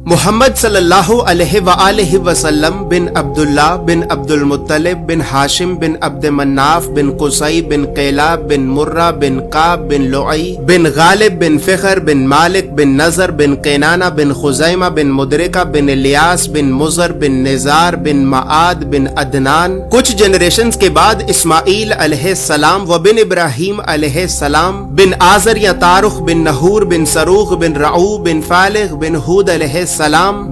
محمد صلی اللہ علیہ وآلہ وسلم بن عبداللہ بن عبد المطلب بن ہاشم بن عبد مناف بن قصی بن قیلاب بن مرہ بن قاب بن لعی بن غالب بن فخر بن مالک بن نضر بن قینانہ بن خزیمہ بن مدرکہ بن الیاس بن مزر بن نزار بن معاد بن عدنان. کچھ جنریشنز کے بعد اسماعیل علیہ السلام و بن ابراہیم علیہ السلام بن آزر یا تارخ بن نحور بن سروغ بن رعو بن فالغ بن ہود علیہ السلام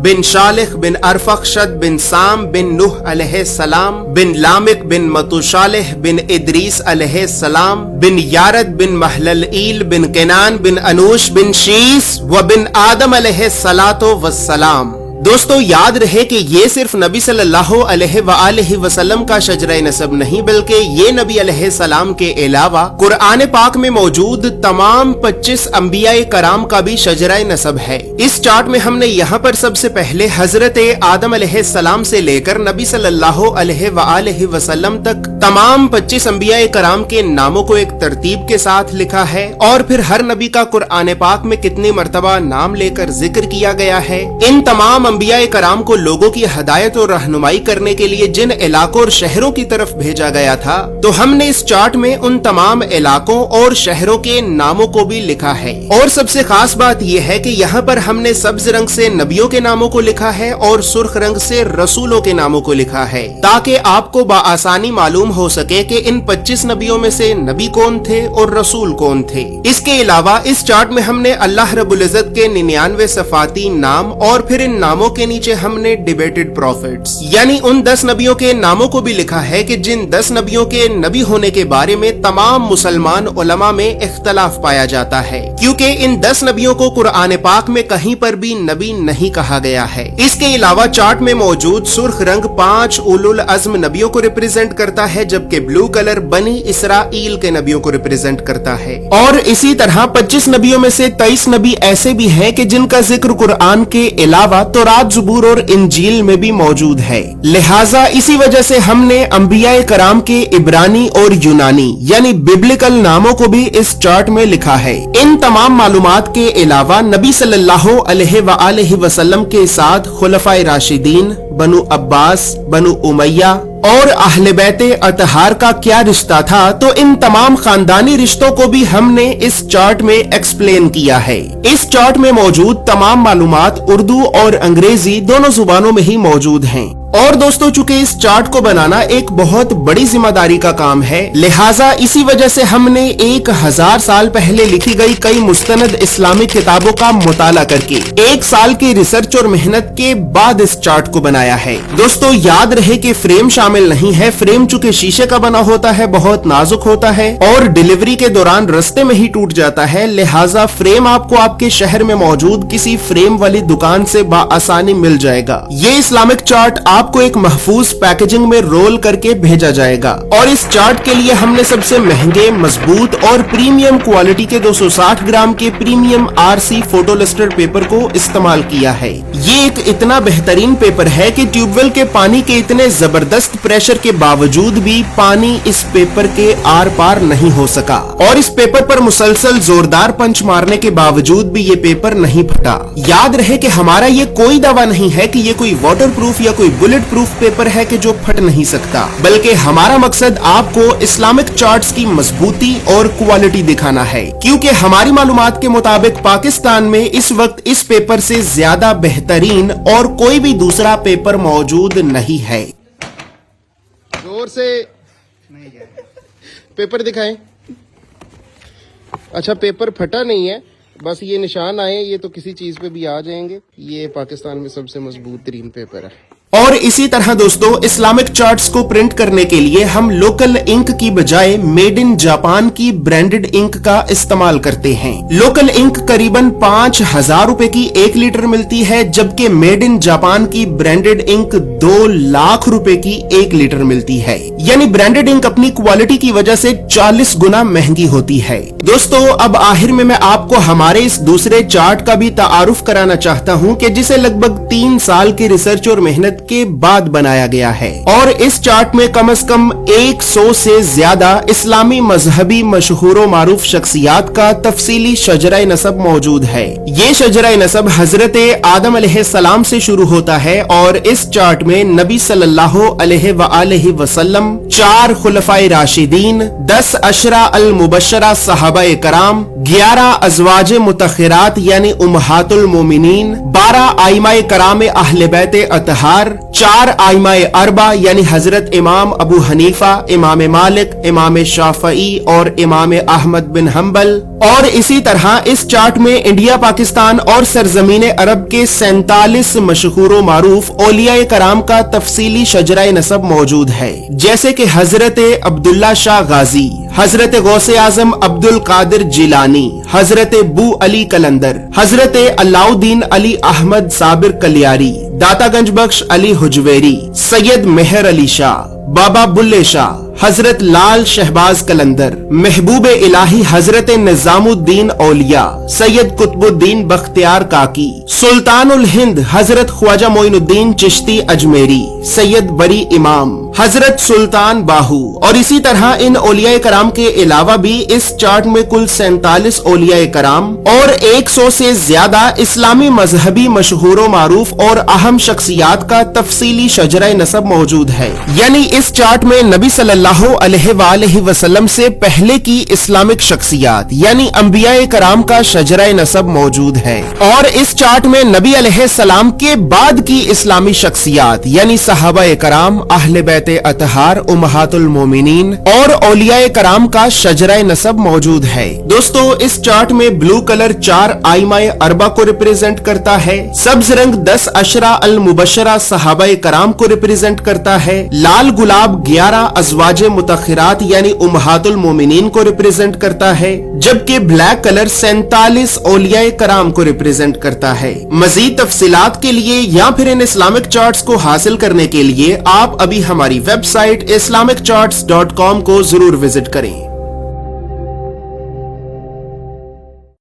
بن شالخ بن ارفخشد بن سام بن نوح علیہ السلام بن لامک بن متوشالح بن ادریس علیہ السلام بن یارد بن محللئیل بن قینان بن انوش بن شیس و بن آدم علیہ السلام. دوستو یاد رہے کہ یہ صرف نبی صلی اللہ علیہ وآلہ وسلم کا شجرہ نسب نہیں بلکہ یہ نبی علیہ السلام کے علاوہ قرآن پاک میں موجود تمام 25 انبیاء کرام کا بھی شجرہ نسب ہے. اس چارٹ میں ہم نے یہاں پر سب سے پہلے حضرت آدم علیہ السلام سے لے کر نبی صلی اللہ علیہ وآلہ وسلم تک تمام 25 انبیاء کرام کے ناموں کو ایک ترتیب کے ساتھ لکھا ہے اور پھر ہر نبی کا قرآن پاک میں کتنی مرتبہ نام لے کر ذکر کیا گیا ہے. ان تمام انبیاء کرام کو لوگوں کی ہدایت اور رہنمائی کرنے کے لیے جن علاقوں اور شہروں کی طرف بھیجا گیا تھا تو ہم نے اس چارٹ میں ان تمام علاقوں اور شہروں کے ناموں کو بھی لکھا ہے. اور سب سے خاص بات یہ ہے کہ یہاں پر ہم نے سبز رنگ سے نبیوں کے ناموں کو لکھا ہے اور سرخ رنگ سے رسولوں کے ناموں کو لکھا ہے تاکہ آپ کو بآسانی معلوم ہو سکے کہ ان 25 نبیوں میں سے نبی کون تھے اور رسول کون تھے. اس کے علاوہ اس چارٹ میں ہم نے اللہ رب العزت کے 99 صفاتی نام اور پھر ان ناموں کے نیچے ہم نے ڈیبیٹڈ پروفیٹس یعنی ان 10 نبیوں کے ناموں کو بھی لکھا ہے کہ جن 10 نبیوں کے نبی ہونے کے بارے میں تمام مسلمان علماء میں اختلاف پایا جاتا ہے کیونکہ ان 10 نبیوں کو قرآن پاک میں کہیں پر بھی نبی نہیں کہا گیا ہے. اس کے علاوہ چارٹ میں موجود سرخ رنگ 5 اولو العزم نبیوں کو ریپرزینٹ کرتا ہے جبکہ بلو کلر بنی اسرائیل کے نبیوں کو ریپرزینٹ کرتا ہے. اور اسی طرح 25 نبیوں میں سے 23 نبی ایسے بھی ہیں کہ جن کا ذکر قرآن کے علاوہ تورات زبور اور انجیل میں بھی موجود ہے. لہٰذا اسی وجہ سے ہم نے انبیاء کرام کے عبرانی اور یونانی یعنی ببلکل ناموں کو بھی اس چارٹ میں لکھا ہے. ان تمام معلومات کے علاوہ نبی صلی اللہ علیہ وآلہ وسلم کے ساتھ خلفائے راشدین، بنو عباس، بنو امیہ اور اہل بیت اطہار کا کیا رشتہ تھا تو ان تمام خاندانی رشتوں کو بھی ہم نے اس چارٹ میں ایکسپلین کیا ہے. اس چارٹ میں موجود تمام معلومات اردو اور انگریزی دونوں زبانوں میں ہی موجود ہیں. اور دوستو چونکہ اس چارٹ کو بنانا ایک بہت بڑی ذمہ داری کا کام ہے لہٰذا اسی وجہ سے ہم نے 1000 سال پہلے لکھی گئی کئی مستند اسلامی کتابوں کا مطالعہ کر کے 1 سال کی ریسرچ اور محنت کے بعد اس چارٹ کو بنایا ہے. دوستو یاد رہے کہ فریم شامل نہیں ہے. فریم چونکہ شیشے کا بنا ہوتا ہے بہت نازک ہوتا ہے اور ڈیلیوری کے دوران رستے میں ہی ٹوٹ جاتا ہے لہٰذا فریم آپ کو آپ کے شہر میں موجود کسی فریم والی دکان سے بآسانی مل جائے گا. یہ اسلامک چارٹ آپ کو ایک محفوظ پیکیجنگ میں رول کر کے بھیجا جائے گا. اور اس چارٹ کے لیے ہم نے سب سے مہنگے، مضبوط اور پریمیم کوالٹی کے 260 گرام کے premium RC photo lustre paper کو استعمال کیا ہے. یہ ایک اتنا بہترین پیپر ہے کہ ٹیوب ویل کے پانی کے اتنے زبردست پریشر کے باوجود بھی پانی اس پیپر کے آر پار نہیں ہو سکا اور اس پیپر پر مسلسل زوردار پنچ مارنے کے باوجود بھی یہ پیپر نہیں پھٹا. یاد رہے کہ ہمارا یہ کوئی دعویٰ نہیں ہے کہ یہ کوئی واٹر پروف یا کوئی بلٹ پروف پیپر ہے کہ جو پھٹ نہیں سکتا بلکہ ہمارا مقصد آپ کو اسلامک چارٹس کی مضبوطی اور کوالٹی دکھانا ہے کیونکہ ہماری معلومات کے مطابق پاکستان میں اس وقت اس پیپر سے زیادہ بہترین اور کوئی بھی دوسرا پیپر موجود نہیں ہے. زور سے پیپر دکھائیں. اچھا پیپر پھٹا نہیں ہے بس یہ نشان آئے یہ تو کسی چیز پہ بھی آ جائیں گے. یہ پاکستان میں سب سے مضبوط ترین پیپر ہے. اور اسی طرح دوستو اسلامک چارٹس کو پرنٹ کرنے کے لیے ہم لوکل انک کی بجائے میڈ ان جاپان کی برانڈڈ انک کا استعمال کرتے ہیں. لوکل انک قریباً 5000 روپے کی 1 لیٹر ملتی ہے جبکہ میڈ ان جاپان کی برانڈڈ انک 2 لاکھ روپے کی 1 لیٹر ملتی ہے. یعنی برانڈڈ انک اپنی کوالٹی کی وجہ سے 40 گنا مہنگی ہوتی ہے. دوستو اب آخر میں آپ کو ہمارے اس دوسرے چارٹ کا بھی تعارف کرانا چاہتا ہوں کہ جسے لگ بھگ 3 سال کی ریسرچ اور محنت کے بعد بنایا گیا ہے اور اس چارٹ میں کم از کم 100 سے زیادہ اسلامی مذہبی مشہور و معروف شخصیات کا تفصیلی شجرہ نسب موجود ہے۔ یہ شجرہ نسب حضرت آدم علیہ السلام سے شروع ہوتا ہے اور اس چارٹ میں نبی صلی اللہ علیہ وآلہ وسلم، 4 خلفائے راشدین، 10 عشرہ المبشرہ صحابہ کرام، 11 ازواج مطہرات یعنی امہات المومنین، 12 ائمہ کرام اہل بیت اطہار، 4 ائمہ اربعہ یعنی حضرت امام ابو حنیفہ، امام مالک، امام شافعی اور امام احمد بن حنبل، اور اسی طرح اس چارٹ میں انڈیا، پاکستان اور سرزمین عرب کے 47 مشہور و معروف اولیاء کرام کا تفصیلی شجرہ نسب موجود ہے، جیسے کہ حضرت عبداللہ شاہ غازی، حضرت غوث اعظم عبد القادر جیلانی، حضرت بو علی کلندر، حضرت علاؤ الدین علی احمد صابر کلیاری، داتا گنج بخش علی حجویری، سید مہر علی شاہ، بابا بلے شاہ، حضرت لال شہباز کلندر، محبوب الہی حضرت نظام الدین اولیاء، سید قطب الدین بختیار کاکی، سلطان الہند حضرت خواجہ معین الدین چشتی اجمیری، سید بری امام، حضرت سلطان باہو، اور اسی طرح ان اولیاء کرام کے علاوہ بھی اس چارٹ میں کل 47 اولیاء کرام اور 100 سے زیادہ اسلامی مذہبی مشہور و معروف اور اہم شخصیات کا تفصیلی شجرہ نسب موجود ہے۔ یعنی اس چارٹ میں نبی صلی اللہ علیہ وآلہ وسلم سے پہلے کی اسلامک شخصیات یعنی انبیاء کرام کا شجرہ نسب موجود ہے، اور اس چارٹ میں نبی علیہ السلام کے بعد کی اسلامی شخصیات یعنی صحابہ کرام، اہل بیت اطہار، امہات المومنین اور اولیاء کرام کا شجرہ نسب موجود ہے۔ دوستو اس چارٹ میں بلو کلر 4 ائمہ اربعہ کو ریپریزنٹ کرتا ہے، سبز رنگ 10 عشرہ المبشرہ صحابہ کرام کو ریپریزنٹ کرتا ہے، لال گلاب 11 ازواج مطہرات یعنی امہات المومنین کو ریپریزنٹ کرتا ہے، جبکہ بلیک کلر 47 اولیاء کرام کو ریپریزنٹ کرتا ہے۔ مزید تفصیلات کے لیے یا پھر ان اسلامک چارٹس کو حاصل کرنے کے لیے آپ ابھی ہماری ویب سائٹ islamiccharts.com کو ضرور وزٹ کریں۔